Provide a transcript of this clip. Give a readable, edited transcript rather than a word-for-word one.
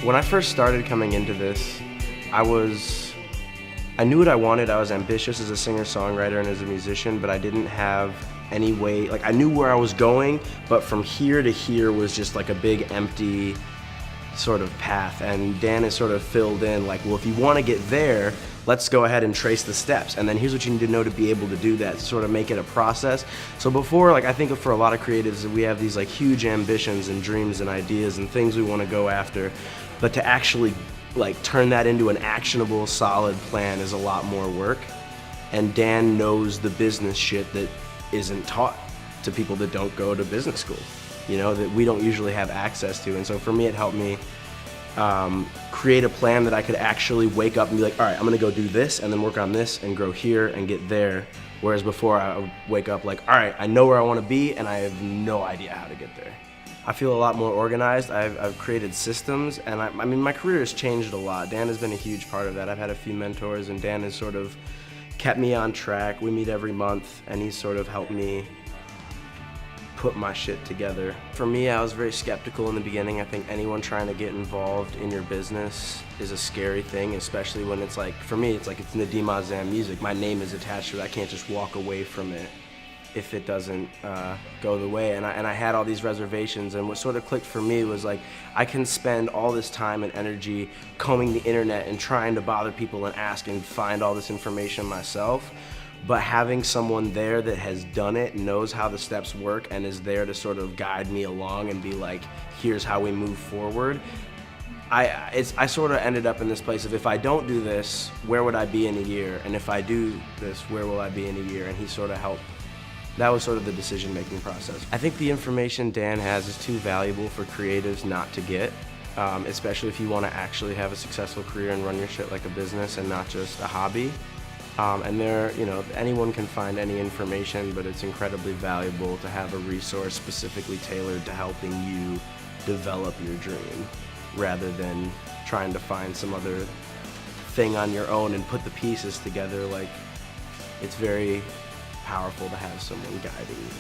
When I first started coming into this, I knew what I wanted. I was ambitious as a singer-songwriter and as a musician, but I didn't have any way, like I knew where I was going, but from here to here was just like a big empty sort of path. And Dan has sort of filled in like, well, if you want to get there, let's go ahead and trace the steps. And then here's what you need to know to be able to do that, to sort of make it a process. So before, like I think for a lot of creatives, we have these like huge ambitions and dreams and ideas and things we want to go after, but to actually like turn that into an actionable, solid plan is a lot more work. And Dan knows the business shit that isn't taught to people that don't go to business school, you know, that we don't usually have access to. And so for me, it helped me create a plan that I could actually wake up and be like, all right, I'm gonna go do this and then work on this and grow here and get there. Whereas before I would wake up like, all right, I know where I wanna be and I have no idea how to get there. I feel a lot more organized. I've created systems, and I mean, my career has changed a lot. Dan has been a huge part of that. I've had a few mentors, and Dan has sort of kept me on track. We meet every month, and he's sort of helped me put my shit together. For me, I was very skeptical in the beginning. I think anyone trying to get involved in your business is a scary thing, especially when it's like, for me, it's like it's Nadim Azzam music. My name is attached to it. I can't just walk away from it if it doesn't go the way. And I had all these reservations, and what sort of clicked for me was like, I can spend all this time and energy combing the internet and trying to bother people and ask and find all this information myself, but having someone there that has done it, knows how the steps work, and is there to sort of guide me along and be like, here's how we move forward. I sort of ended up in this place of, if I don't do this, where would I be in a year? And if I do this, where will I be in a year? And he sort of helped. That was sort of the decision-making process. I think the information Dan has is too valuable for creatives not to get, especially if you want to actually have a successful career and run your shit like a business and not just a hobby. And there, you know, anyone can find any information, but it's incredibly valuable to have a resource specifically tailored to helping you develop your dream, rather than trying to find some other thing on your own and put the pieces together. Like, it's very powerful to have someone guiding you.